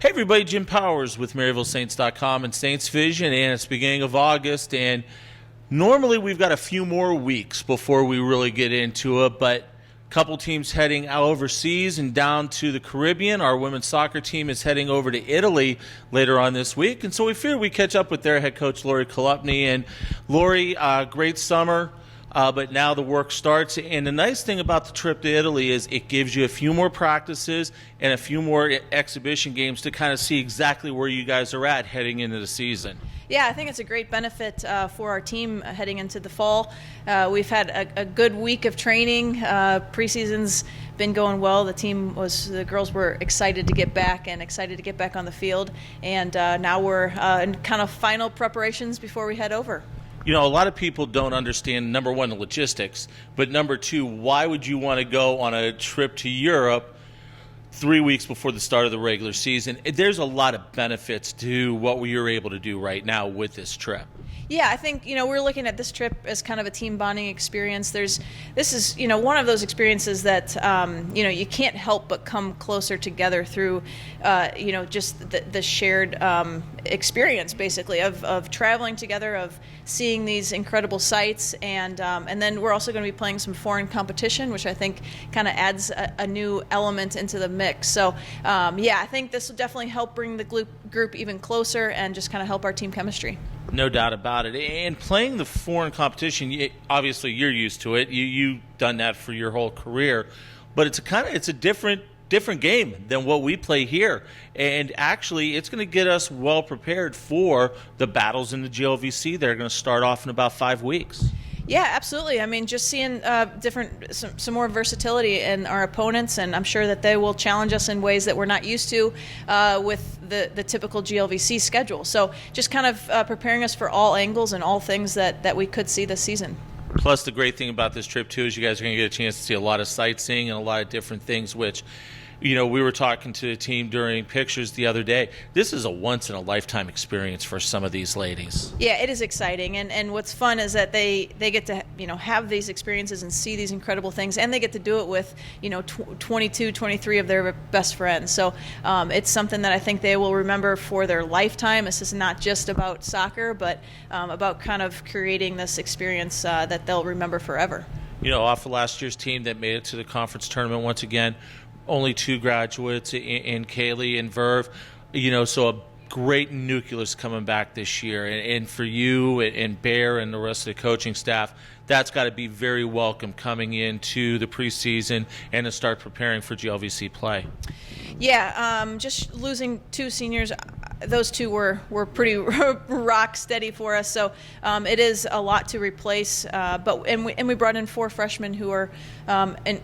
Hey everybody, Jim Powers with MaryvilleSaints.com and Saints Vision, and it's the beginning of August, and normally we've got a few more weeks before we really get into it, but a couple teams heading out overseas and down to the Caribbean. Our women's soccer team is heading over to Italy later on this week, and so we figured we'd catch up with their head coach, Lori Chalupny. And Lori, great summer. But now the work starts, and the nice thing about the trip to Italy is it gives you a few more practices and a few more exhibition games to kind of see exactly where you guys are at heading into the season. Yeah, I think it's a great benefit for our team heading into the fall. We've had a good week of training. Preseason's been going well. The girls were excited to get back on the field, and now we're in kind of final preparations before we head over. You know, a lot of people don't understand, number one, the logistics, but number two, why would you want to go on a trip to Europe 3 weeks before the start of the regular season? There's a lot of benefits to what we are able to do right now with this trip. Yeah, I think, we're looking at this trip as kind of a team bonding experience. This is, one of those experiences that, you can't help but come closer together through, just the shared experience, basically, of traveling together, of seeing these incredible sights, and then we're also going to be playing some foreign competition, which I think kind of adds a new element into the mix. So, I think this will definitely help bring the group even closer and just kind of help our team chemistry. No doubt about it. And playing the foreign competition, obviously you're used to it. You've done that for your whole career, but it's a different game than what we play here. And actually, it's going to get us well prepared for the battles in the GLVC. They're going to start off in about 5 weeks. Yeah, absolutely. I mean, just seeing some more versatility in our opponents, and I'm sure that they will challenge us in ways that we're not used to with the typical GLVC schedule. So just kind of preparing us for all angles and all things that we could see this season. Plus, the great thing about this trip, too, is you guys are going to get a chance to see a lot of sightseeing and a lot of different things, which, we were talking to the team during pictures the other day. This is a once-in-a-lifetime experience for some of these ladies. Yeah, it is exciting. And what's fun is that they get to, have these experiences and see these incredible things, and they get to do it with, 22, 23 of their best friends. So it's something that I think they will remember for their lifetime. This is not just about soccer, but about kind of creating this experience that they'll remember forever. Off of last year's team that made it to the conference tournament once again, only 2 graduates in Kaylee and Verve, so a great nucleus coming back this year. And for you and Bear and the rest of the coaching staff, that's got to be very welcome coming into the preseason and to start preparing for GLVC play. Yeah, just losing 2 seniors, those 2 were pretty rock steady for us. So it is a lot to replace. But we brought in 4 freshmen who are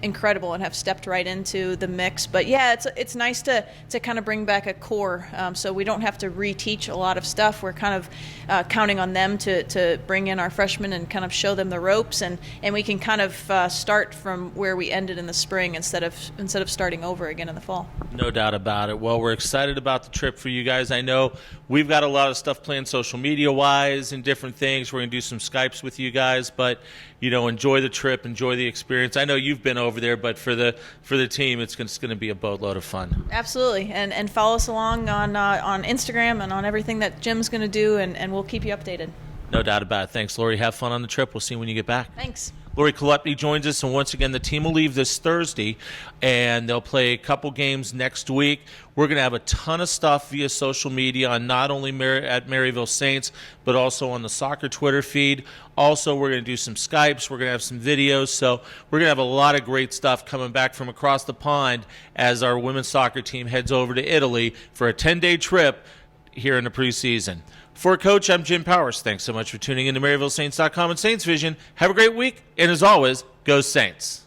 incredible and have stepped right into the mix. But yeah, it's nice to kind of bring back a core, so we don't have to reteach a lot of stuff. We're kind of counting on them to bring in our freshmen and kind of show them the ropes, and we can kind of start from where we ended in the spring instead of starting over again in the fall. No doubt about it. Well, we're excited about the trip for you guys. I know we've got a lot of stuff planned social media-wise and different things. We're going to do some Skypes with you guys, but, enjoy the trip, enjoy the experience. I know you've been over there, but for the team, it's going to be a boatload of fun. Absolutely, and follow us along on Instagram and on everything that Jim's going to do, and we'll keep you updated. No doubt about it. Thanks, Lori. Have fun on the trip. We'll see you when you get back. Thanks. Lori Chalupny joins us, and once again, the team will leave this Thursday, and they'll play a couple games next week. We're going to have a ton of stuff via social media on not only at Maryville Saints, but also on the soccer Twitter feed. Also, we're going to do some Skypes. We're going to have some videos. So we're going to have a lot of great stuff coming back from across the pond as our women's soccer team heads over to Italy for a 10-day trip here in the preseason. For Coach, I'm Jim Powers. Thanks so much for tuning in to MaryvilleSaints.com and Saints Vision. Have a great week, and as always, go Saints.